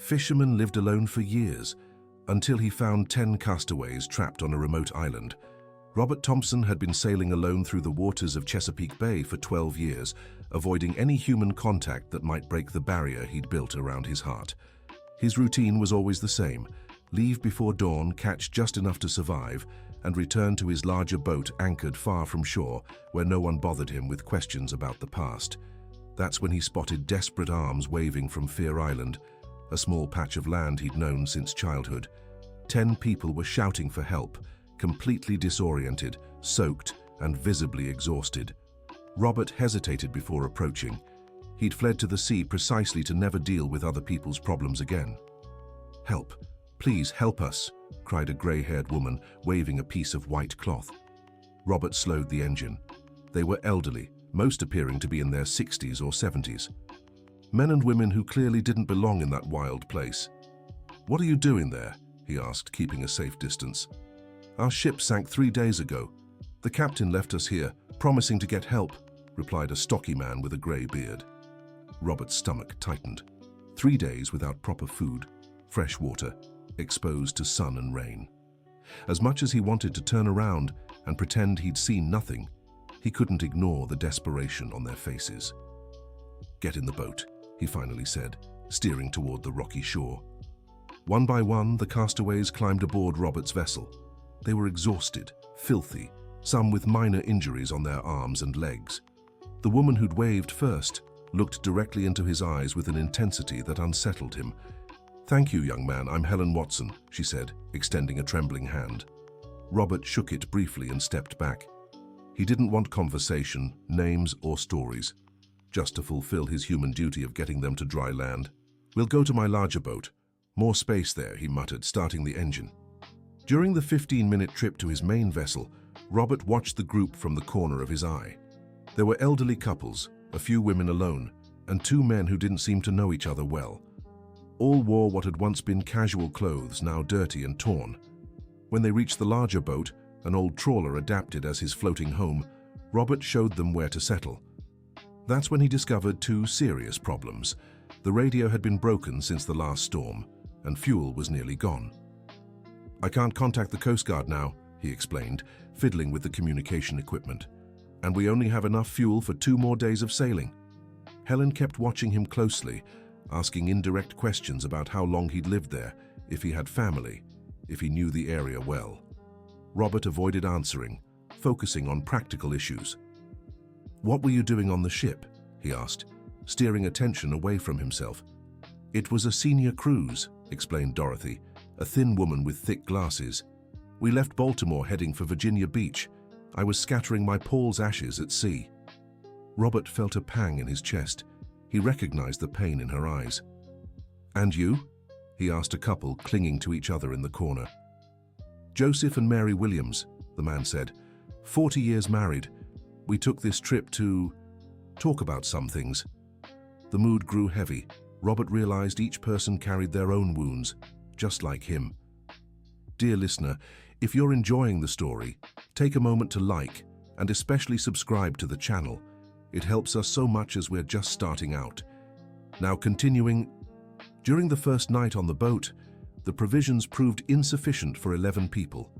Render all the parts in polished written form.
Fisherman lived alone for years, until he found 10 castaways trapped on a remote island. Robert Thompson had been sailing alone through the waters of Chesapeake Bay for 12 years, avoiding any human contact that might break the barrier he'd built around his heart. His routine was always the same: leave before dawn, catch just enough to survive, and return to his larger boat anchored far from shore, where no one bothered him with questions about the past. That's when he spotted desperate arms waving from Fear Island, a small patch of land he'd known since childhood. 10 people were shouting for help, completely disoriented, soaked, and visibly exhausted. Robert hesitated before approaching. He'd fled to the sea precisely to never deal with other people's problems again. "Help! Please help us!" cried a grey-haired woman, waving a piece of white cloth. Robert slowed the engine. They were elderly, most appearing to be in their 60s or 70s. Men and women who clearly didn't belong in that wild place. "What are you doing there?" he asked, keeping a safe distance. "Our ship sank 3 days ago. The captain left us here, promising to get help," replied a stocky man with a grey beard. Robert's stomach tightened. 3 days without proper food, fresh water, exposed to sun and rain. As much as he wanted to turn around and pretend he'd seen nothing, he couldn't ignore the desperation on their faces. "Get in the boat," he finally said, steering toward the rocky shore. One by one, the castaways climbed aboard Robert's vessel. They were exhausted, filthy, some with minor injuries on their arms and legs. The woman who'd waved first looked directly into his eyes with an intensity that unsettled him. "Thank you, young man, I'm Helen Watson," she said, extending a trembling hand. Robert shook it briefly and stepped back. He didn't want conversation, names, or stories, just to fulfill his human duty of getting them to dry land. "We'll go to my larger boat. More space there," he muttered, starting the engine. During the 15-minute trip to his main vessel, Robert watched the group from the corner of his eye. There were elderly couples, a few women alone, and 2 men who didn't seem to know each other well. All wore what had once been casual clothes, now dirty and torn. When they reached the larger boat, an old trawler adapted as his floating home, Robert showed them where to settle. That's when he discovered 2 serious problems. The radio had been broken since the last storm, and fuel was nearly gone. "I can't contact the Coast Guard now," he explained, fiddling with the communication equipment. "And we only have enough fuel for 2 more days of sailing." Helen kept watching him closely, asking indirect questions about how long he'd lived there, if he had family, if he knew the area well. Robert avoided answering, focusing on practical issues. "What were you doing on the ship?" he asked, steering attention away from himself. "It was a senior cruise," explained Dorothy, a thin woman with thick glasses. "We left Baltimore heading for Virginia Beach. I was scattering my Paul's ashes at sea." Robert felt a pang in his chest. He recognized the pain in her eyes. "And you?" he asked a couple clinging to each other in the corner. "Joseph and Mary Williams," the man said. 40 years married. We took this trip to talk about some things." The mood grew heavy. Robert realized each person carried their own wounds, just like him. Dear listener, if you're enjoying the story, take a moment to like and especially subscribe to the channel. It helps us so much as we're just starting out. Now continuing, during the first night on the boat, the provisions proved insufficient for 11 people.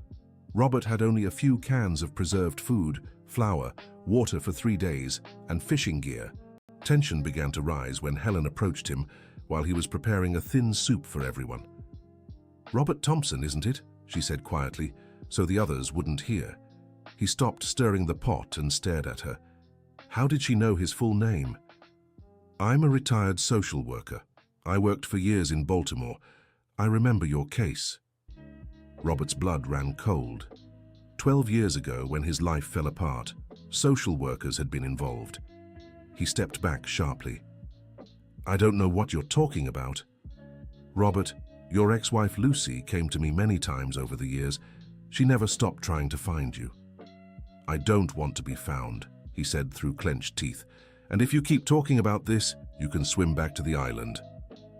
Robert had only a few cans of preserved food, flour, water for 3 days, and fishing gear. Tension began to rise when Helen approached him while he was preparing a thin soup for everyone. "Robert Thompson, isn't it?" she said quietly, so the others wouldn't hear. He stopped stirring the pot and stared at her. How did she know his full name? "I'm a retired social worker. I worked for years in Baltimore. I remember your case." Robert's blood ran cold. 12 years ago, when his life fell apart, social workers had been involved. He stepped back sharply. "I don't know what you're talking about." "Robert, your ex-wife Lucy came to me many times over the years. She never stopped trying to find you." "I don't want to be found," he said through clenched teeth. "And if you keep talking about this, you can swim back to the island."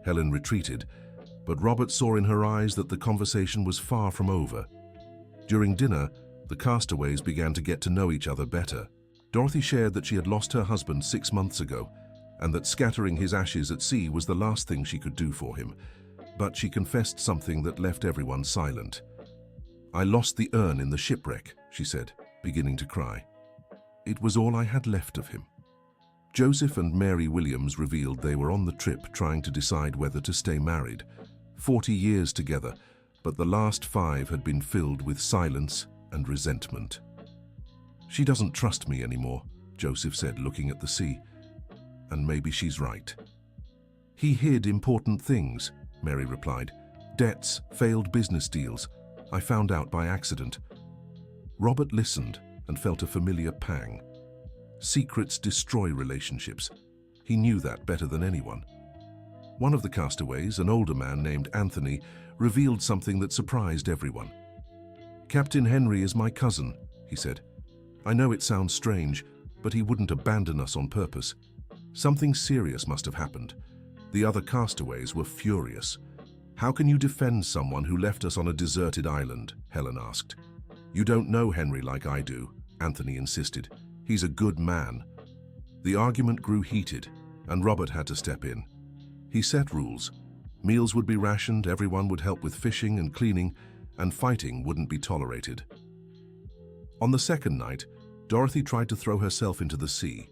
Helen retreated, but Robert saw in her eyes that the conversation was far from over. During dinner, the castaways began to get to know each other better. Dorothy shared that she had lost her husband 6 months ago, and that scattering his ashes at sea was the last thing she could do for him. but she confessed something that left everyone silent. "I lost the urn in the shipwreck," she said, beginning to cry. "It was all I had left of him." Joseph and Mary Williams revealed they were on the trip trying to decide whether to stay married. 40 years together, but the last 5 had been filled with silence and resentment. "She doesn't trust me anymore," Joseph said, looking at the sea. "And maybe she's right." "He hid important things," Mary replied. "Debts, failed business deals. I found out by accident." Robert listened and felt a familiar pang. Secrets destroy relationships. He knew that better than anyone. One of the castaways, an older man named Anthony, revealed something that surprised everyone. "Captain Henry is my cousin," he said. "I know it sounds strange, but he wouldn't abandon us on purpose. Something serious must have happened." The other castaways were furious. "How can you defend someone who left us on a deserted island?" Helen asked. "You don't know Henry like I do," Anthony insisted. "He's a good man." The argument grew heated, and Robert had to step in. He set rules. Meals would be rationed, everyone would help with fishing and cleaning, and fighting wouldn't be tolerated. On the second night, Dorothy tried to throw herself into the sea.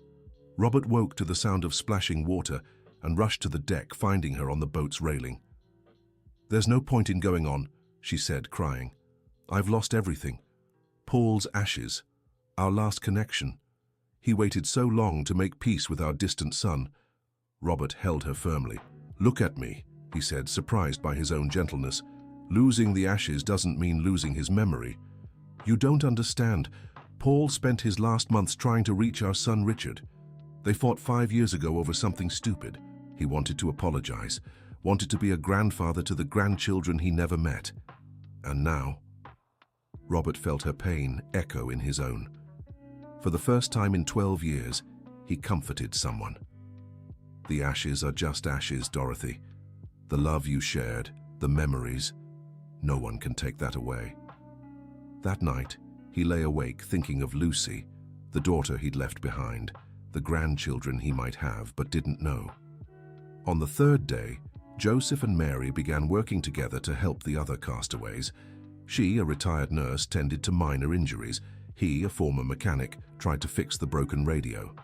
Robert woke to the sound of splashing water and rushed to the deck, finding her on the boat's railing. "There's no point in going on," she said, crying. "I've lost everything. Paul's ashes, our last connection. He waited so long to make peace with our distant son." Robert held her firmly. "Look at me," he said, surprised by his own gentleness. "Losing the ashes doesn't mean losing his memory. You don't understand. Paul spent his last months trying to reach our son Richard. They fought 5 years ago over something stupid. He wanted to apologize, wanted to be a grandfather to the grandchildren he never met. And now..." Robert felt her pain echo in his own. For the first time in 12 years, he comforted someone. "The ashes are just ashes, Dorothy. The love you shared, the memories, no one can take that away." That night, he lay awake thinking of Lucy, the daughter he'd left behind, the grandchildren he might have but didn't know. On the third day, Joseph and Mary began working together to help the other castaways. She, a retired nurse, tended to minor injuries. He, a former mechanic, tried to fix the broken radio.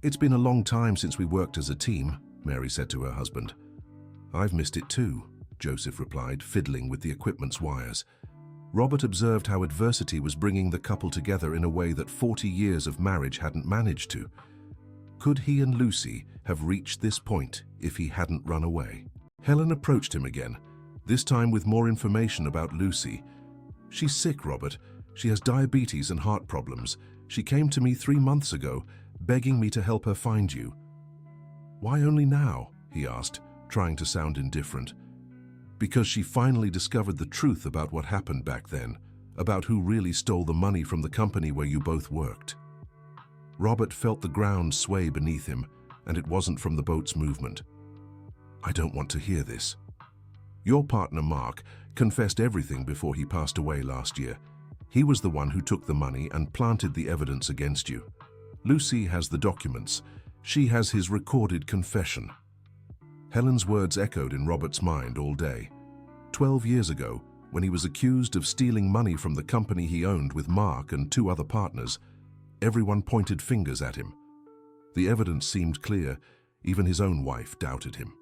"It's been a long time since we worked as a team," Mary said to her husband. "I've missed it too," Joseph replied, fiddling with the equipment's wires. Robert observed how adversity was bringing the couple together in a way that 40 years of marriage hadn't managed to. Could he and Lucy have reached this point if he hadn't run away? Helen approached him again, this time with more information about Lucy. "She's sick, Robert. She has diabetes and heart problems. She came to me 3 months ago, begging me to help her find you." "Why only now?" he asked, trying to sound indifferent. "Because she finally discovered the truth about what happened back then, about who really stole the money from the company where you both worked." Robert felt the ground sway beneath him, and it wasn't from the boat's movement. "I don't want to hear this. Your partner, Mark, confessed everything before he passed away last year. He was the one who took the money and planted the evidence against you. Lucy has the documents. She has his recorded confession." Helen's words echoed in Robert's mind all day. 12 years ago, when he was accused of stealing money from the company he owned with Mark and 2 other partners, everyone pointed fingers at him. The evidence seemed clear. Even his own wife doubted him.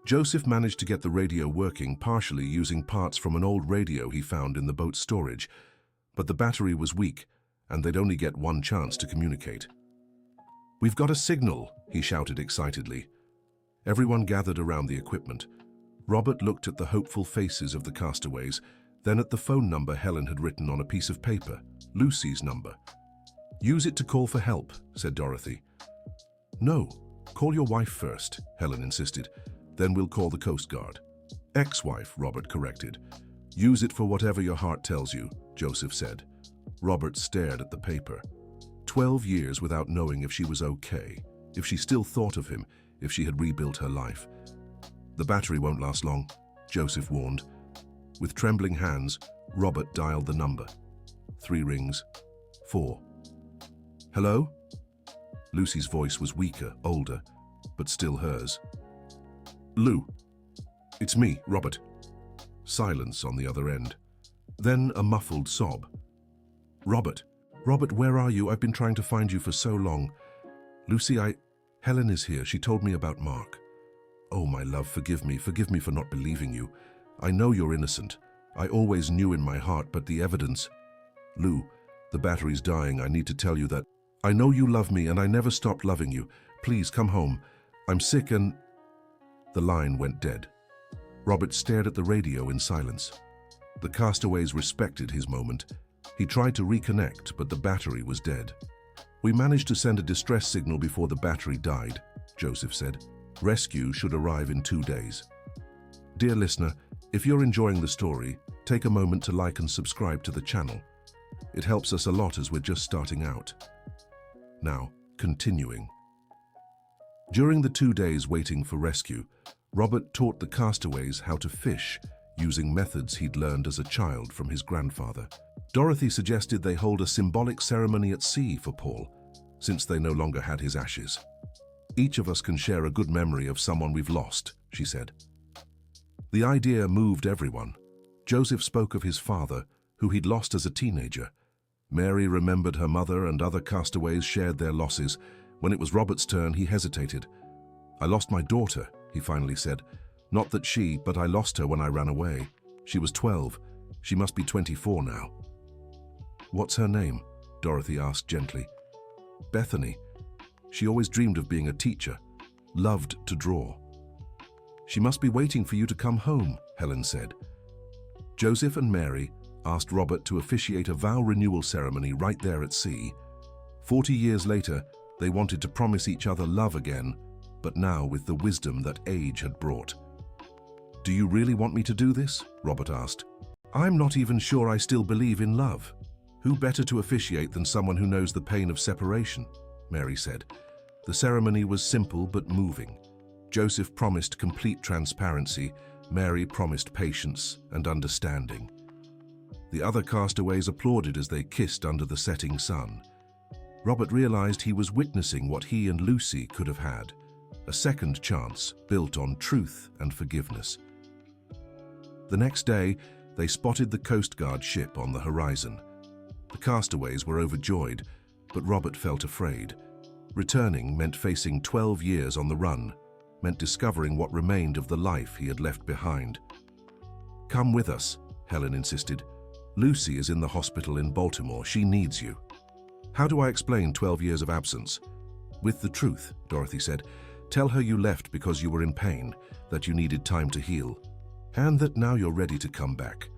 Joseph managed to get the radio working, partially using parts from an old radio he found in the boat's storage, but the battery was weak, and they'd only get one chance to communicate. "We've got a signal," he shouted excitedly. Everyone gathered around the equipment. Robert looked at the hopeful faces of the castaways, then at the phone number Helen had written on a piece of paper, Lucy's number. "Use it to call for help," said Dorothy. "No, call your wife first," Helen insisted. "Then we'll call the Coast Guard." "Ex-wife," Robert corrected. "Use it for whatever your heart tells you," Joseph said. Robert stared at the paper. 12 years without knowing if she was okay, if she still thought of him, if she had rebuilt her life. "The battery won't last long," Joseph warned. With trembling hands, Robert dialed the number. 3 rings. 4. "Hello?" Lucy's voice was weaker, older, but still hers. "Lou, it's me, Robert. Silence on the other end. Then a muffled sob. "Robert! Robert, where are you? I've been trying to find you for so long. Lucy, Helen is here. She told me about Mark." "Oh, my love, forgive me for not believing you. I know you're innocent. I always knew in my heart, but the evidence..." "Lou, the battery's dying. I need to tell you that I know you love me and I never stopped loving you. Please come home. I'm sick and..." The line went dead. Robert stared at the radio in silence. The castaways respected his moment. He tried to reconnect, but the battery was dead. "We managed to send a distress signal before the battery died," Joseph said. "Rescue should arrive in 2 days." Dear listener, if you're enjoying the story, take a moment to like and subscribe to the channel. It helps us a lot as we're just starting out. Now, continuing. During the 2 days waiting for rescue, Robert taught the castaways how to fish using methods he'd learned as a child from his grandfather. Dorothy suggested they hold a symbolic ceremony at sea for Paul, since they no longer had his ashes. "Each of us can share a good memory of someone we've lost," she said. The idea moved everyone. Joseph spoke of his father, who he'd lost as a teenager. Mary remembered her mother, and other castaways shared their losses. When it was Robert's turn, he hesitated. "I lost my daughter," he finally said. "Not that but I lost her when I ran away. She was 12. She must be 24 now." "What's her name?" Dorothy asked gently. "Bethany. She always dreamed of being a teacher, loved to draw." "She must be waiting for you to come home," Helen said. Joseph and Mary asked Robert to officiate a vow renewal ceremony right there at sea. 40 years later, they wanted to promise each other love again, but now with the wisdom that age had brought. "Do you really want me to do this?" Robert asked. "I'm not even sure I still believe in love." "Who better to officiate than someone who knows the pain of separation?" Mary said. The ceremony was simple but moving. Joseph promised complete transparency. Mary promised patience and understanding. The other castaways applauded as they kissed under the setting sun. Robert realized he was witnessing what he and Lucy could have had, a second chance built on truth and forgiveness. The next day, they spotted the Coast Guard ship on the horizon. The castaways were overjoyed, but Robert felt afraid. Returning meant facing 12 years on the run, meant discovering what remained of the life he had left behind. "Come with us," Helen insisted. "Lucy is in the hospital in Baltimore. She needs you." "How do I explain 12 years of absence?" "With the truth," Dorothy said. "Tell her you left because you were in pain, that you needed time to heal, and that now you're ready to come back."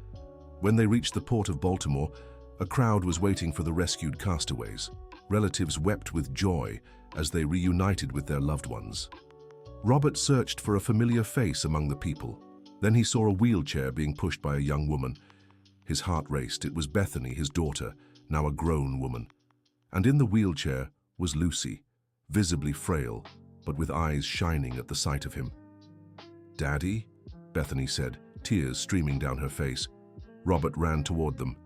When they reached the port of Baltimore, a crowd was waiting for the rescued castaways. Relatives wept with joy as they reunited with their loved ones. Robert searched for a familiar face among the people. Then he saw a wheelchair being pushed by a young woman. His heart raced. It was Bethany, his daughter, now a grown woman. And in the wheelchair was Lucy, visibly frail, but with eyes shining at the sight of him. "Daddy?" Bethany said, tears streaming down her face. Robert ran toward them.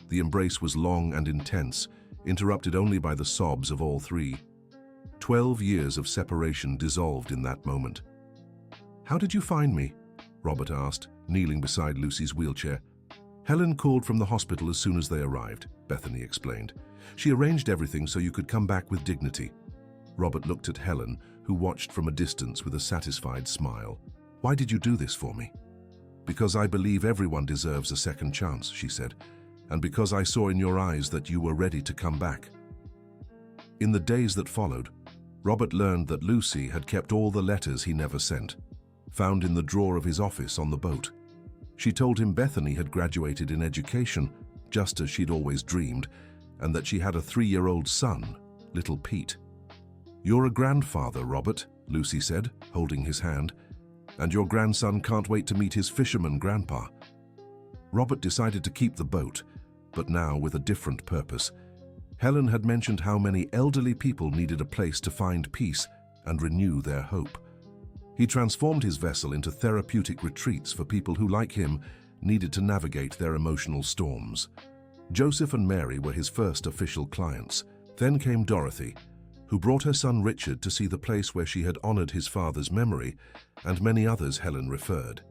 The embrace was long and intense, interrupted only by the sobs of all three. 12 years of separation dissolved in that moment. "How did you find me?" Robert asked, kneeling beside Lucy's wheelchair. "Helen called from the hospital as soon as they arrived," Bethany explained. "She arranged everything so you could come back with dignity." Robert looked at Helen, who watched from a distance with a satisfied smile. "Why did you do this for me?" "Because I believe everyone deserves a second chance," she said, "and because I saw in your eyes that you were ready to come back." In the days that followed, Robert learned that Lucy had kept all the letters he never sent, found in the drawer of his office on the boat. She told him Bethany had graduated in education, just as she'd always dreamed, and that she had a 3-year-old son, little Pete. "You're a grandfather, Robert," Lucy said, holding his hand, "and your grandson can't wait to meet his fisherman grandpa." Robert decided to keep the boat, but now with a different purpose. Helen had mentioned how many elderly people needed a place to find peace and renew their hope. He transformed his vessel into therapeutic retreats for people who, like him, needed to navigate their emotional storms. Joseph and Mary were his first official clients. Then came Dorothy, who brought her son Richard to see the place where she had honored his father's memory, and many others Helen referred.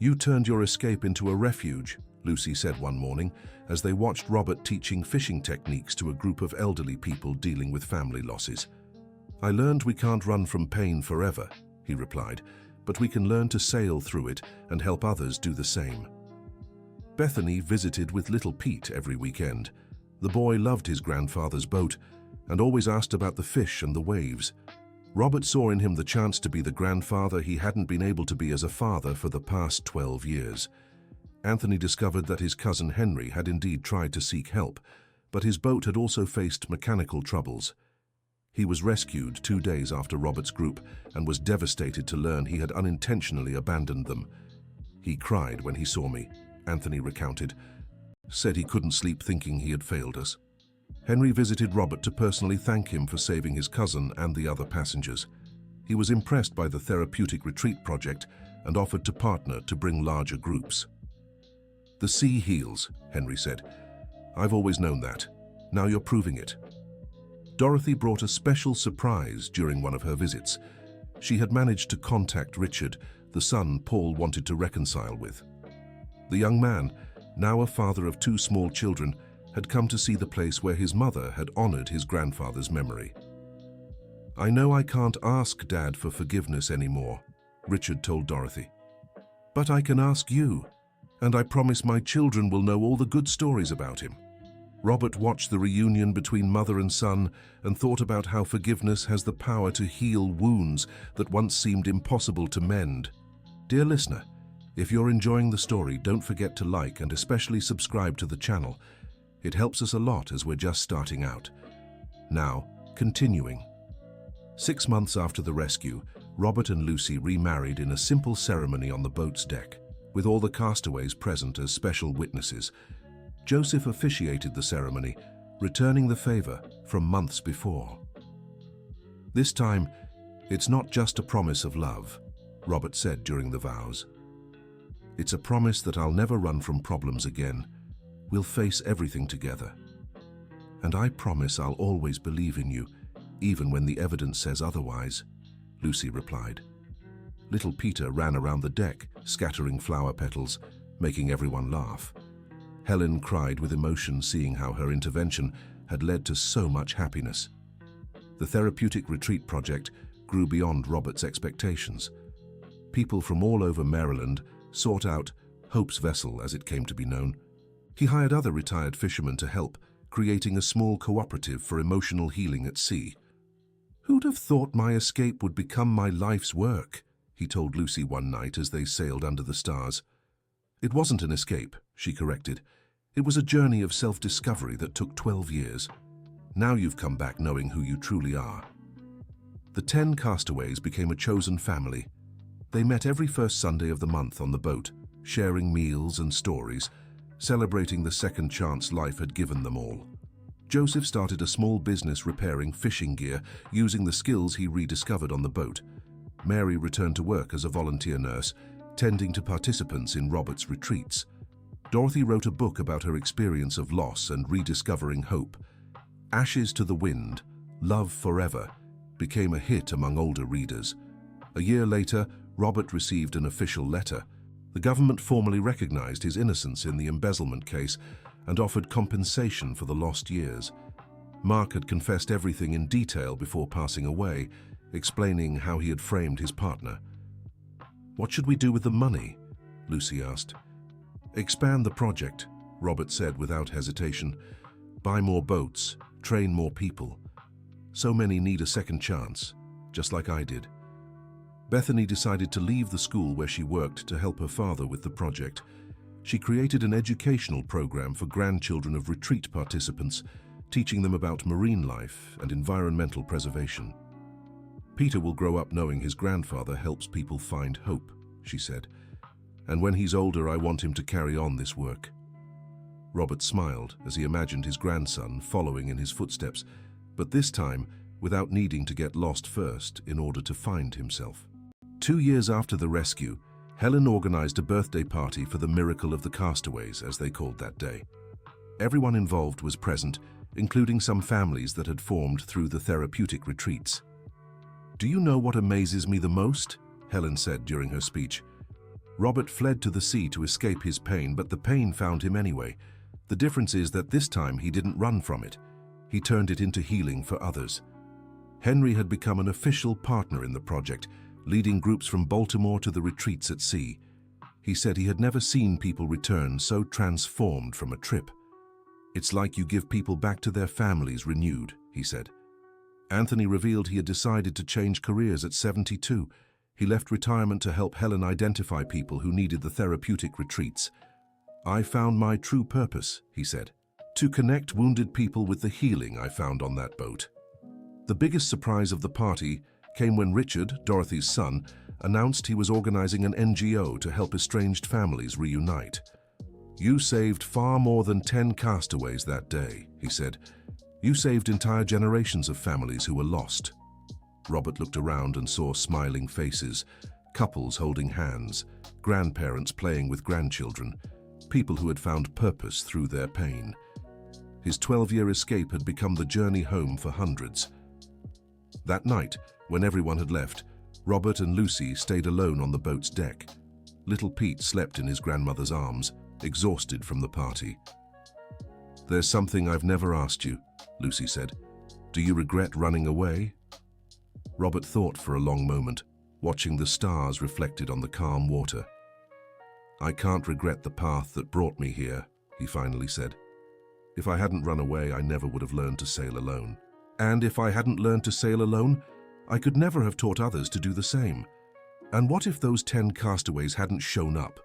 "You turned your escape into a refuge," Lucy said one morning as they watched Robert teaching fishing techniques to a group of elderly people dealing with family losses. "I learned we can't run from pain forever," he replied, "but we can learn to sail through it and help others do the same." Bethany visited with little Pete every weekend. The boy loved his grandfather's boat and always asked about the fish and the waves. Robert saw in him the chance to be the grandfather he hadn't been able to be as a father for the past 12 years. Anthony discovered that his cousin Henry had indeed tried to seek help, but his boat had also faced mechanical troubles. He was rescued 2 days after Robert's group and was devastated to learn he had unintentionally abandoned them. "He cried when he saw me," Anthony recounted, "said he couldn't sleep thinking he had failed us." Henry visited Robert to personally thank him for saving his cousin and the other passengers. He was impressed by the therapeutic retreat project and offered to partner to bring larger groups. "The sea heals," Henry said. "I've always known that. Now you're proving it." Dorothy brought a special surprise during one of her visits. She had managed to contact Richard, the son Paul wanted to reconcile with. The young man, now a father of 2 small children, had come to see the place where his mother had honored his grandfather's memory. "I know I can't ask Dad for forgiveness anymore," Richard told Dorothy. "But I can ask you, and I promise my children will know all the good stories about him." Robert watched the reunion between mother and son and thought about how forgiveness has the power to heal wounds that once seemed impossible to mend. Dear listener, if you're enjoying the story, don't forget to like and especially subscribe to the channel. It helps us a lot as we're just starting out. Now, continuing. 6 months after the rescue, Robert and Lucy remarried in a simple ceremony on the boat's deck, with all the castaways present as special witnesses. Joseph officiated the ceremony, returning the favor from months before. "This time, it's not just a promise of love," Robert said during the vows. "It's a promise that I'll never run from problems again. We'll face everything together. And I promise I'll always believe in you, even when the evidence says otherwise," Lucy replied. Little Peter ran around the deck, scattering flower petals, making everyone laugh. Helen cried with emotion seeing how her intervention had led to so much happiness. The therapeutic retreat project grew beyond Robert's expectations. People from all over Maryland sought out Hope's Vessel, as it came to be known. He hired other retired fishermen to help, creating a small cooperative for emotional healing at sea. "Who'd have thought my escape would become my life's work?" he told Lucy one night as they sailed under the stars. "It wasn't an escape," she corrected. "It was a journey of self-discovery that took 12 years. Now you've come back knowing who you truly are." The 10 castaways became a chosen family. They met every first Sunday of the month on the boat, sharing meals and stories, celebrating the second chance life had given them all. Joseph started a small business repairing fishing gear using the skills he rediscovered on the boat. Mary returned to work as a volunteer nurse, tending to participants in Robert's retreats. Dorothy wrote a book about her experience of loss and rediscovering hope. Ashes to the Wind, Love Forever became a hit among older readers. A year later, Robert received an official letter. The government formally recognized his innocence in the embezzlement case and offered compensation for the lost years. Mark had confessed everything in detail before passing away, explaining how he had framed his partner. "What should we do with the money?" Lucy asked. "Expand the project," Robert said without hesitation. "Buy more boats, train more people. So many need a second chance, just like I did." Bethany decided to leave the school where she worked to help her father with the project. She created an educational program for grandchildren of retreat participants, teaching them about marine life and environmental preservation. "Peter will grow up knowing his grandfather helps people find hope," she said. "And when he's older, I want him to carry on this work." Robert smiled as he imagined his grandson following in his footsteps, but this time without needing to get lost first in order to find himself. 2 years after the rescue, Helen organized a birthday party for the Miracle of the Castaways, as they called that day. Everyone involved was present, including some families that had formed through the therapeutic retreats. "Do you know what amazes me the most?" Helen said during her speech. Robert fled to the sea to escape his pain, but the pain found him anyway. The difference is that this time he didn't run from it. He turned it into healing for others. Henry had become an official partner in the project, leading groups from Baltimore to the retreats at sea. He said he had never seen people return so transformed from a trip. "It's like you give people back to their families renewed," he said. Anthony revealed he had decided to change careers at 72. He left retirement to help Helen identify people who needed the therapeutic retreats. "I found my true purpose," he said, "to connect wounded people with the healing I found on that boat." The biggest surprise of the party came when Richard, Dorothy's son, announced he was organizing an NGO to help estranged families reunite. "You saved far more than 10 castaways that day," he said. "You saved entire generations of families who were lost." Robert looked around and saw smiling faces, couples holding hands, grandparents playing with grandchildren, people who had found purpose through their pain. His 12-year escape had become the journey home for hundreds. That night, when everyone had left, Robert and Lucy stayed alone on the boat's deck. Little Pete slept in his grandmother's arms, exhausted from the party. "There's something I've never asked you," Lucy said. "Do you regret running away?" Robert thought for a long moment, watching the stars reflected on the calm water. "I can't regret the path that brought me here," he finally said. "If I hadn't run away, I never would have learned to sail alone. And if I hadn't learned to sail alone, I could never have taught others to do the same. And what if those 10 castaways hadn't shown up?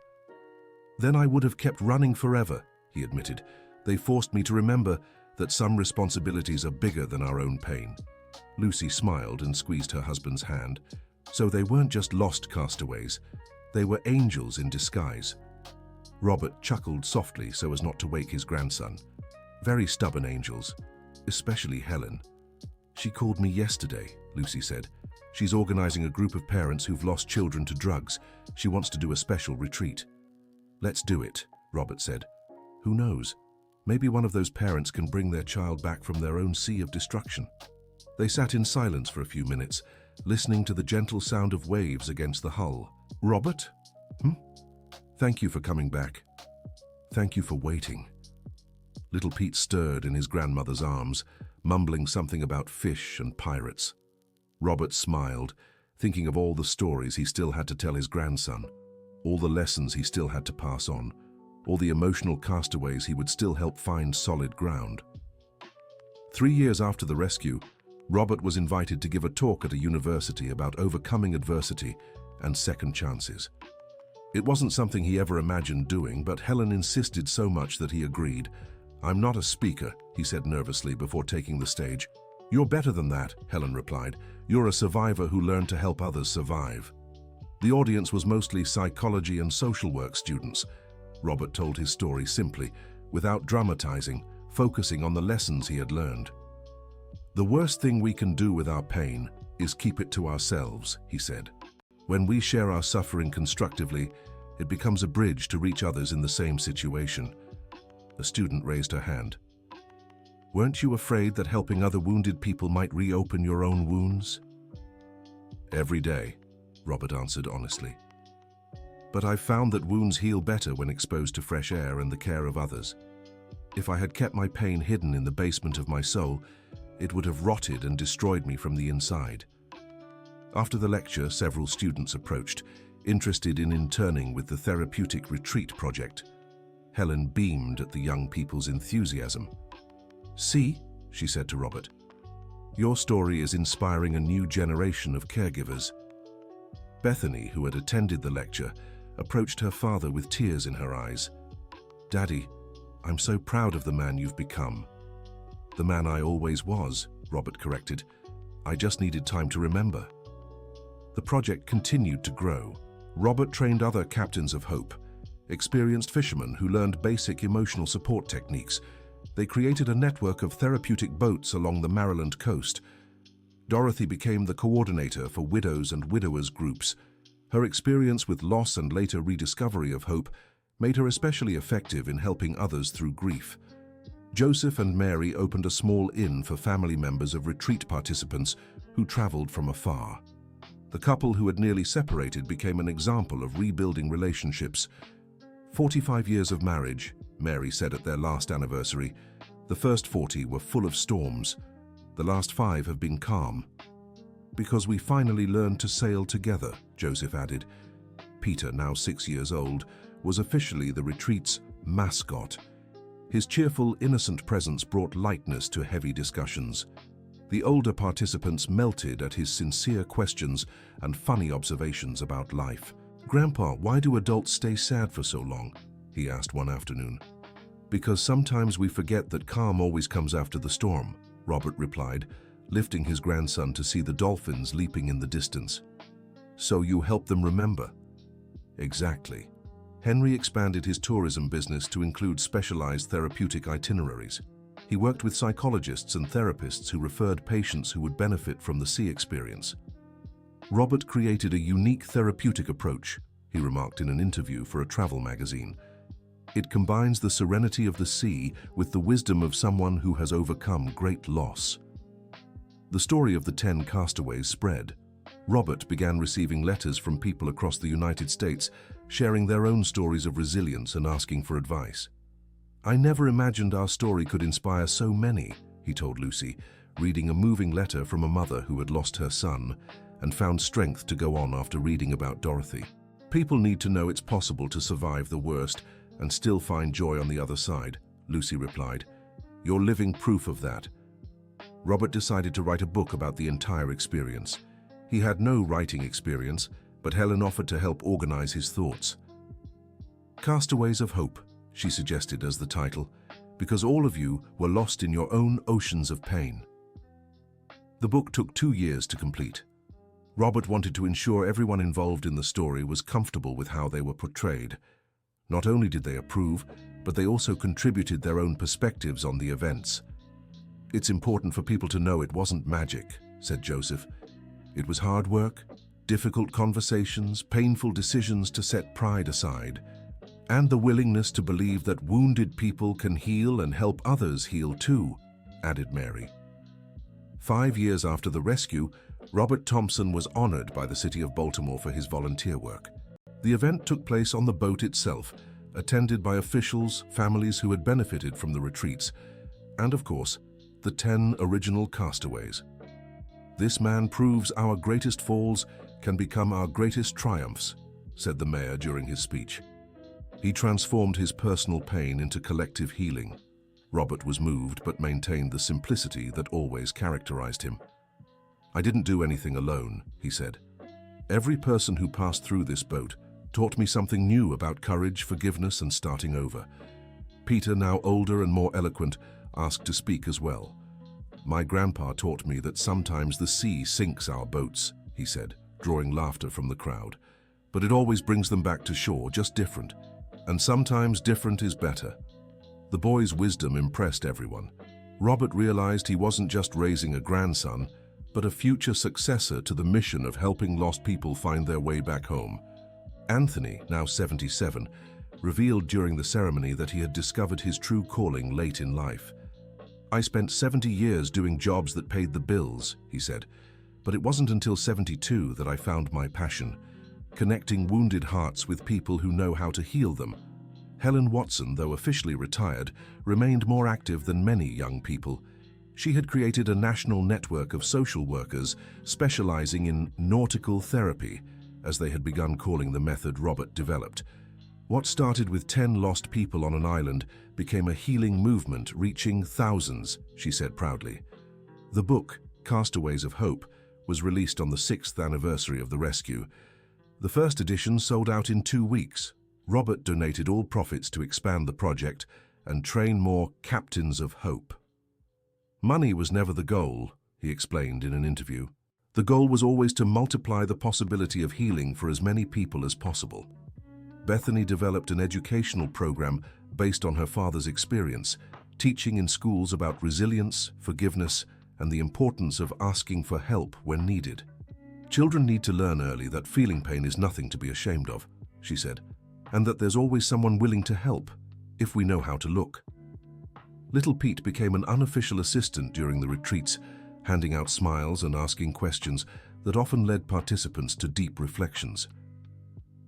Then I would have kept running forever," he admitted. "They forced me to remember that some responsibilities are bigger than our own pain." Lucy smiled and squeezed her husband's hand. "So they weren't just lost castaways. They were angels in disguise." Robert chuckled softly so as not to wake his grandson. "Very stubborn angels, especially Helen." "She called me yesterday," Lucy said. "She's organizing a group of parents who've lost children to drugs. She wants to do a special retreat." "Let's do it," Robert said. "Who knows? Maybe one of those parents can bring their child back from their own sea of destruction." They sat in silence for a few minutes, listening to the gentle sound of waves against the hull. "Robert? Thank you for coming back. Thank you for waiting." Little Pete stirred in his grandmother's arms, mumbling something about fish and pirates. Robert smiled, thinking of all the stories he still had to tell his grandson, all the lessons he still had to pass on, all the emotional castaways he would still help find solid ground. 3 years after the rescue, Robert was invited to give a talk at a university about overcoming adversity and second chances. It wasn't something he ever imagined doing, but Helen insisted so much that he agreed. "I'm not a speaker," he said nervously before taking the stage. "You're better than that," Helen replied. "You're a survivor who learned to help others survive." The audience was mostly psychology and social work students. Robert told his story simply, without dramatizing, focusing on the lessons he had learned. "The worst thing we can do with our pain is keep it to ourselves," he said. "When we share our suffering constructively, it becomes a bridge to reach others in the same situation." A student raised her hand. "Weren't you afraid that helping other wounded people might reopen your own wounds?" "Every day," Robert answered honestly. "But I've found that wounds heal better when exposed to fresh air and the care of others. If I had kept my pain hidden in the basement of my soul, it would have rotted and destroyed me from the inside." After the lecture, several students approached, interested in interning with the Therapeutic Retreat Project. Helen beamed at the young people's enthusiasm. "See," she said to Robert, "your story is inspiring a new generation of caregivers." Bethany, who had attended the lecture, approached her father with tears in her eyes. "Daddy, I'm so proud of the man you've become." "The man I always was," Robert corrected. "I just needed time to remember." The project continued to grow. Robert trained other captains of hope, experienced fishermen who learned basic emotional support techniques. They created a network of therapeutic boats along the Maryland coast. Dorothy became the coordinator for widows and widowers groups. Her experience with loss and later rediscovery of hope made her especially effective in helping others through grief. Joseph and Mary opened a small inn for family members of retreat participants who traveled from afar. The couple who had nearly separated became an example of rebuilding relationships. 45 years of marriage, Mary said at their last anniversary. The first 40 were full of storms. The last 5 have been calm. Because we finally learned to sail together, Joseph added. Peter, now 6 years old, was officially the retreat's mascot. His cheerful, innocent presence brought lightness to heavy discussions. The older participants melted at his sincere questions and funny observations about life. "Grandpa, why do adults stay sad for so long?" he asked one afternoon. "Because sometimes we forget that calm always comes after the storm," Robert replied, lifting his grandson to see the dolphins leaping in the distance. "So you help them remember?" "Exactly." Henry expanded his tourism business to include specialized therapeutic itineraries. He worked with psychologists and therapists who referred patients who would benefit from the sea experience. "Robert created a unique therapeutic approach," he remarked in an interview for a travel magazine. "It combines the serenity of the sea with the wisdom of someone who has overcome great loss." The story of the 10 castaways spread. Robert began receiving letters from people across the United States, sharing their own stories of resilience and asking for advice. "I never imagined our story could inspire so many," he told Lucy, reading a moving letter from a mother who had lost her son and found strength to go on after reading about Dorothy. "People need to know it's possible to survive the worst and still find joy on the other side," Lucy replied. "You're living proof of that." Robert decided to write a book about the entire experience. He had no writing experience, but Helen offered to help organize his thoughts. "Castaways of Hope," she suggested as the title, "because all of you were lost in your own oceans of pain." The book took 2 years to complete. Robert wanted to ensure everyone involved in the story was comfortable with how they were portrayed. Not only did they approve, but they also contributed their own perspectives on the events. "It's important for people to know it wasn't magic," said Joseph. "It was hard work, difficult conversations, painful decisions to set pride aside, and the willingness to believe that wounded people can heal and help others heal too," added Mary. 5 years after the rescue, Robert Thompson was honored by the city of Baltimore for his volunteer work. The event took place on the boat itself, attended by officials, families who had benefited from the retreats, and of course, the 10 original castaways. "This man proves our greatest falls can become our greatest triumphs," said the mayor during his speech. He transformed his personal pain into collective healing. Robert was moved but maintained the simplicity that always characterized him. "I didn't do anything alone," he said. "Every person who passed through this boat taught me something new about courage, forgiveness, and starting over." Peter, now older and more eloquent, asked to speak as well. "My grandpa taught me that sometimes the sea sinks our boats," he said, drawing laughter from the crowd. "But it always brings them back to shore, just different. And sometimes different is better." The boy's wisdom impressed everyone. Robert realized he wasn't just raising a grandson, but a future successor to the mission of helping lost people find their way back home. Anthony, now 77, revealed during the ceremony that he had discovered his true calling late in life. "I spent 70 years doing jobs that paid the bills," he said, "but it wasn't until 72 that I found my passion, connecting wounded hearts with people who know how to heal them." Helen Watson, though officially retired, remained more active than many young people. She had created a national network of social workers specializing in nautical therapy, as they had begun calling the method Robert developed. What started with 10 lost people on an island became a healing movement reaching thousands, she said proudly. The book, Castaways of Hope, was released on the 6th anniversary of the rescue. The first edition sold out in 2 weeks. Robert donated all profits to expand the project and train more captains of hope. "Money was never the goal," he explained in an interview. "The goal was always to multiply the possibility of healing for as many people as possible." Bethany developed an educational program based on her father's experience, teaching in schools about resilience, forgiveness, and the importance of asking for help when needed. "Children need to learn early that feeling pain is nothing to be ashamed of," she said, "and that there's always someone willing to help, if we know how to look." Little Pete became an unofficial assistant during the retreats, handing out smiles and asking questions, that often led participants to deep reflections.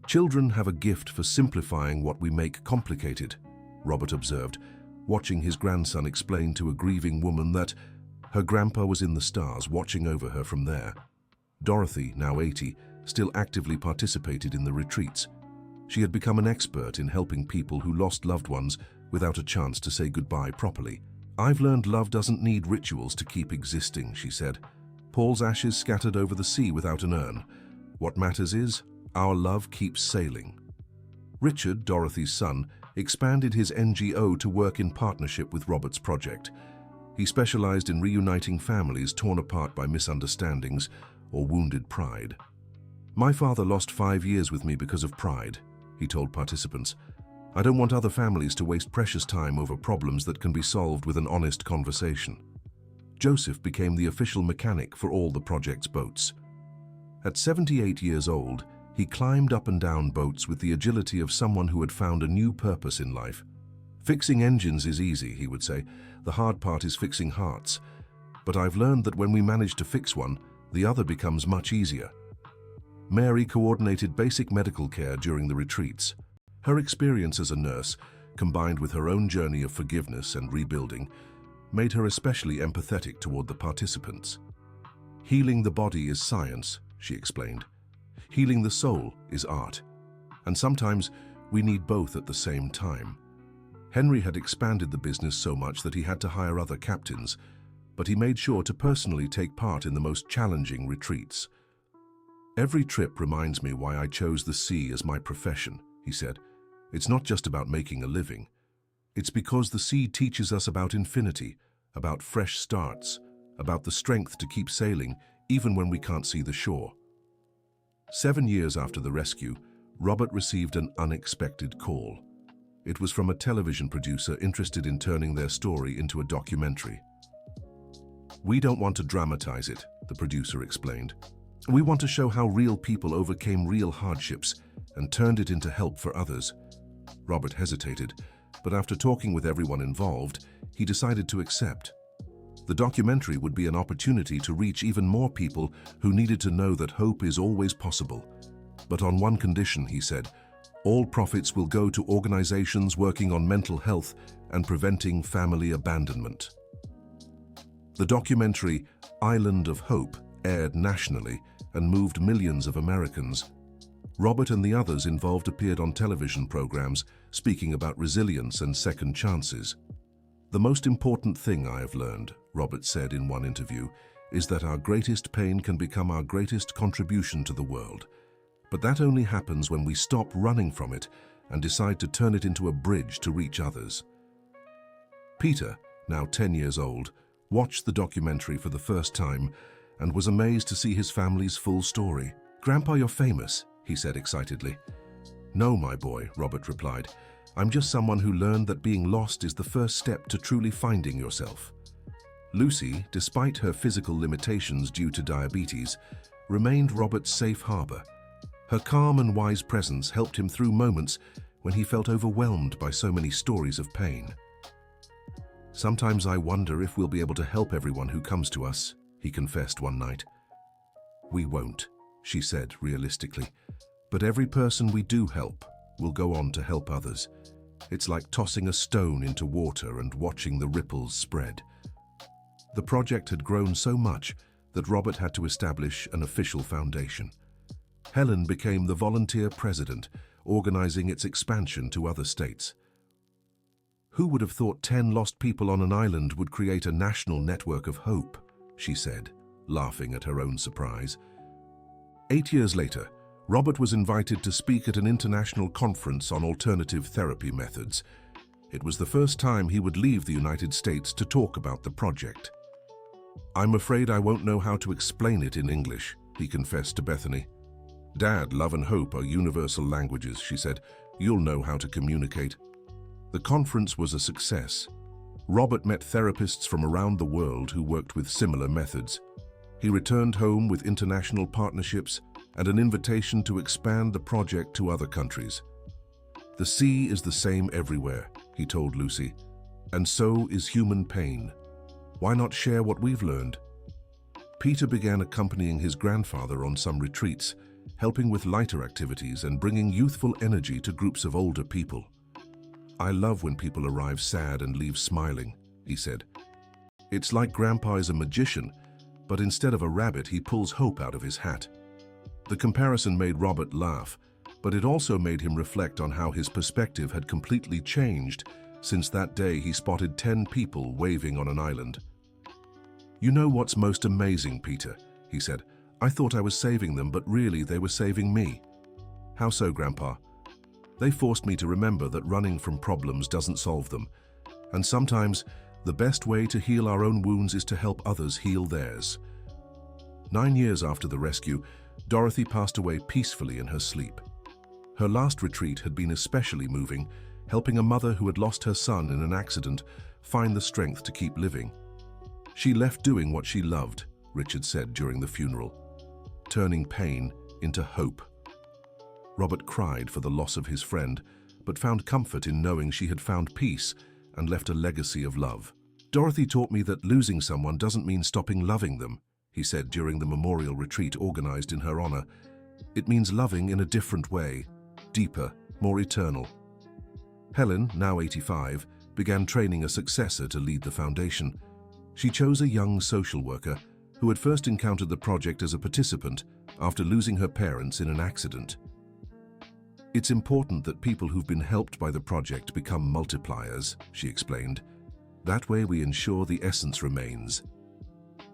"Children have a gift for simplifying what we make complicated," Robert observed, watching his grandson explain to a grieving woman that her grandpa was in the stars watching over her from there. Dorothy, now 80, still actively participated in the retreats. She had become an expert in helping people who lost loved ones without a chance to say goodbye properly. "I've learned love doesn't need rituals to keep existing," she said. "Paul's ashes scattered over the sea without an urn. What matters is, our love keeps sailing." Richard, Dorothy's son, expanded his NGO to work in partnership with Robert's project. He specialized in reuniting families torn apart by misunderstandings or wounded pride. "My father lost 5 years with me because of pride," he told participants. "I don't want other families to waste precious time over problems that can be solved with an honest conversation." Joseph became the official mechanic for all the project's boats. At 78 years old, he climbed up and down boats with the agility of someone who had found a new purpose in life. "Fixing engines is easy," he would say. "The hard part is fixing hearts. But I've learned that when we manage to fix one, the other becomes much easier." Mary coordinated basic medical care during the retreats. Her experience as a nurse, combined with her own journey of forgiveness and rebuilding, made her especially empathetic toward the participants. "Healing the body is science," she explained. "Healing the soul is art. And sometimes we need both at the same time." Henry had expanded the business so much that he had to hire other captains, but he made sure to personally take part in the most challenging retreats. "Every trip reminds me why I chose the sea as my profession," he said. "It's not just about making a living. It's because the sea teaches us about infinity, about fresh starts, about the strength to keep sailing even when we can't see the shore." 7 years after the rescue, Robert received an unexpected call. It was from a television producer interested in turning their story into a documentary. "We don't want to dramatize it," the producer explained. "We want to show how real people overcame real hardships and turned it into help for others." Robert hesitated, but after talking with everyone involved, he decided to accept. The documentary would be an opportunity to reach even more people who needed to know that hope is always possible. But on one condition, he said, all profits will go to organizations working on mental health and preventing family abandonment. The documentary Island of Hope aired nationally and moved millions of Americans. Robert and the others involved appeared on television programs speaking about resilience and second chances. "The most important thing I have learned," Robert said in one interview, "is that our greatest pain can become our greatest contribution to the world. But that only happens when we stop running from it and decide to turn it into a bridge to reach others." Peter, now 10 years old, watched the documentary for the first time and was amazed to see his family's full story. "Grandpa, you're famous," he said excitedly. "No, my boy," Robert replied. "I'm just someone who learned that being lost is the first step to truly finding yourself." Lucy, despite her physical limitations due to diabetes, remained Robert's safe harbor. Her calm and wise presence helped him through moments when he felt overwhelmed by so many stories of pain. "Sometimes I wonder if we'll be able to help everyone who comes to us," he confessed one night. "We won't," she said realistically. "But every person we do help will go on to help others. It's like tossing a stone into water and watching the ripples spread." The project had grown so much that Robert had to establish an official foundation. Helen became the volunteer president, organizing its expansion to other states. "Who would have thought 10 lost people on an island would create a national network of hope?" she said, laughing at her own surprise. 8 years later, Robert was invited to speak at an international conference on alternative therapy methods. It was the first time he would leave the United States to talk about the project. "I'm afraid I won't know how to explain it in English," he confessed to Bethany. "Dad, love and hope are universal languages," she said. "You'll know how to communicate." The conference was a success. Robert met therapists from around the world who worked with similar methods. He returned home with international partnerships and an invitation to expand the project to other countries. "The sea is the same everywhere," he told Lucy, "and so is human pain. Why not share what we've learned?" Peter began accompanying his grandfather on some retreats, helping with lighter activities and bringing youthful energy to groups of older people. "I love when people arrive sad and leave smiling," he said. "It's like Grandpa is a magician, but instead of a rabbit, he pulls hope out of his hat." The comparison made Robert laugh, but it also made him reflect on how his perspective had completely changed since that day he spotted 10 people waving on an island. "You know what's most amazing, Peter?" he said. "I thought I was saving them, but really they were saving me." "How so, Grandpa?" "They forced me to remember that running from problems doesn't solve them, and sometimes the best way to heal our own wounds is to help others heal theirs." 9 years after the rescue, Dorothy passed away peacefully in her sleep. Her last retreat had been especially moving, helping a mother who had lost her son in an accident find the strength to keep living. "She left doing what she loved," Richard said during the funeral, "turning pain into hope." Robert cried for the loss of his friend, but found comfort in knowing she had found peace and left a legacy of love. "Dorothy taught me that losing someone doesn't mean stopping loving them," he said during the memorial retreat organized in her honor. "It means loving in a different way, deeper, more eternal." Helen, now 85, began training a successor to lead the foundation. She chose a young social worker who had first encountered the project as a participant after losing her parents in an accident. "It's important that people who've been helped by the project become multipliers," she explained. "That way we ensure the essence remains."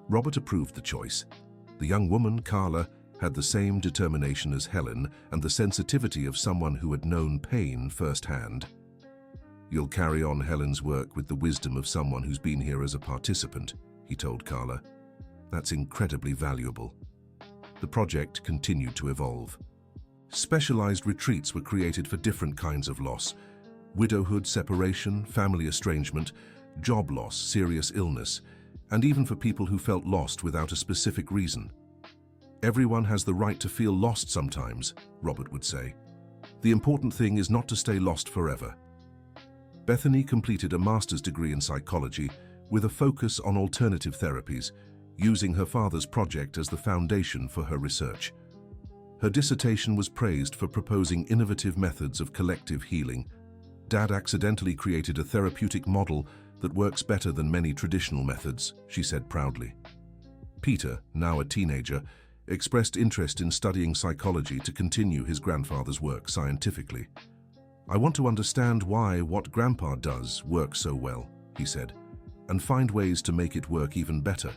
Robert approved the choice. The young woman, Carla, had the same determination as Helen and the sensitivity of someone who had known pain firsthand. "You'll carry on Helen's work with the wisdom of someone who's been here as a participant," he told Carla. "That's incredibly valuable." The project continued to evolve. Specialized retreats were created for different kinds of loss: widowhood, separation, family estrangement, job loss, serious illness, and even for people who felt lost without a specific reason. "Everyone has the right to feel lost sometimes," Robert would say. "The important thing is not to stay lost forever." Bethany completed a master's degree in psychology with a focus on alternative therapies, using her father's project as the foundation for her research. Her dissertation was praised for proposing innovative methods of collective healing. "Dad accidentally created a therapeutic model that works better than many traditional methods," she said proudly. Peter, now a teenager, expressed interest in studying psychology to continue his grandfather's work scientifically. "I want to understand why what Grandpa does works so well," he said, "and find ways to make it work even better."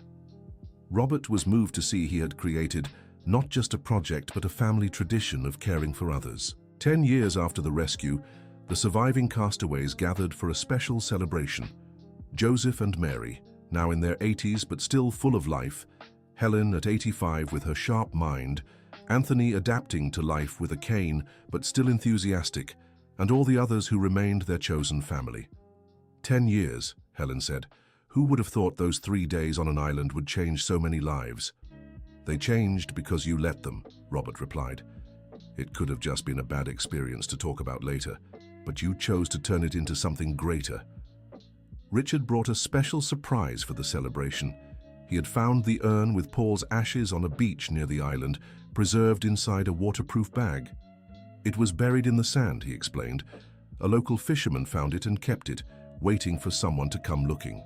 Robert was moved to see he had created not just a project but a family tradition of caring for others. 10 years after the rescue, the surviving castaways gathered for a special celebration. Joseph and Mary, now in their 80s but still full of life, Helen at 85 with her sharp mind, Anthony adapting to life with a cane but still enthusiastic, and all the others who remained their chosen family. 10 years, Helen said. "Who would have thought those 3 days on an island would change so many lives?" "They changed because you let them," Robert replied. "It could have just been a bad experience to talk about later, but you chose to turn it into something greater." Richard brought a special surprise for the celebration. He had found the urn with Paul's ashes on a beach near the island, preserved inside a waterproof bag. "It was buried in the sand," he explained. "A local fisherman found it and kept it, waiting for someone to come looking."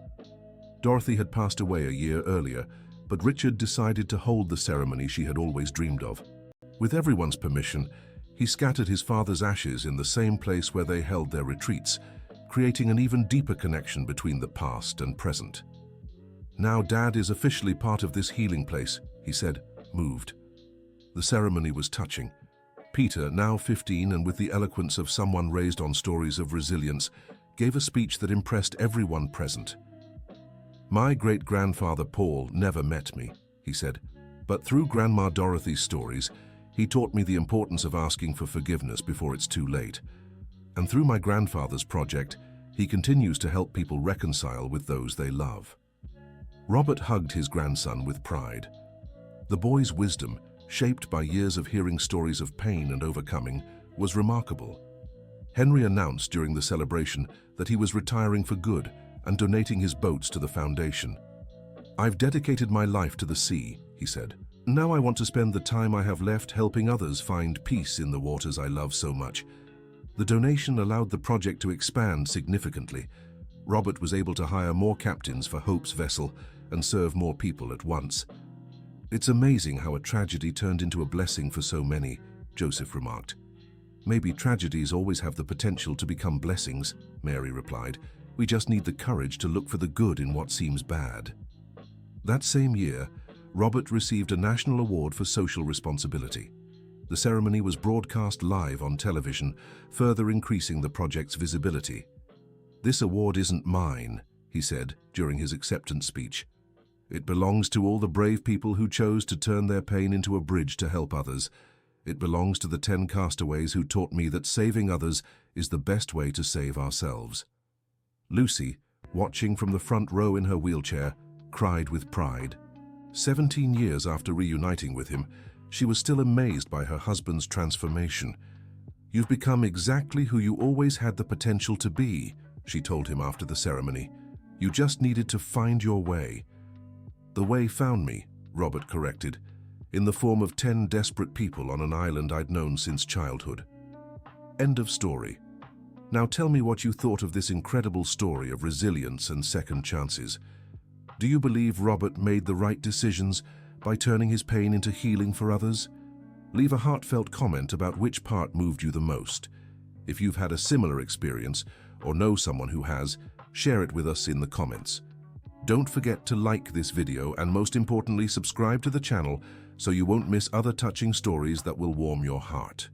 Dorothy had passed away a year earlier, but Richard decided to hold the ceremony she had always dreamed of. With everyone's permission, he scattered his father's ashes in the same place where they held their retreats, creating an even deeper connection between the past and present. "Now Dad is officially part of this healing place," he said, moved. The ceremony was touching. Peter, now 15 and with the eloquence of someone raised on stories of resilience, gave a speech that impressed everyone present. "My great-grandfather Paul never met me," he said, "but through Grandma Dorothy's stories, he taught me the importance of asking for forgiveness before it's too late. And through my grandfather's project, he continues to help people reconcile with those they love." Robert hugged his grandson with pride. The boy's wisdom, shaped by years of hearing stories of pain and overcoming, was remarkable. Henry announced during the celebration that he was retiring for good and donating his boats to the foundation. "I've dedicated my life to the sea," he said. "Now I want to spend the time I have left helping others find peace in the waters I love so much." The donation allowed the project to expand significantly. Robert was able to hire more captains for Hope's vessel and serve more people at once. "It's amazing how a tragedy turned into a blessing for so many," Joseph remarked. "Maybe tragedies always have the potential to become blessings," Mary replied. "We just need the courage to look for the good in what seems bad." That same year, Robert received a national award for social responsibility. The ceremony was broadcast live on television, further increasing the project's visibility. "This award isn't mine," he said during his acceptance speech. "It belongs to all the brave people who chose to turn their pain into a bridge to help others. It belongs to the 10 castaways who taught me that saving others is the best way to save ourselves." Lucy, watching from the front row in her wheelchair, cried with pride. 17 years after reuniting with him, she was still amazed by her husband's transformation. "You've become exactly who you always had the potential to be," she told him after the ceremony. "You just needed to find your way." "The way found me," Robert corrected, "in the form of 10 desperate people on an island I'd known since childhood." End of story. Now tell me what you thought of this incredible story of resilience and second chances. Do you believe Robert made the right decisions by turning his pain into healing for others? Leave a heartfelt comment about which part moved you the most. If you've had a similar experience or know someone who has, share it with us in the comments. Don't forget to like this video and most importantly subscribe to the channel so you won't miss other touching stories that will warm your heart.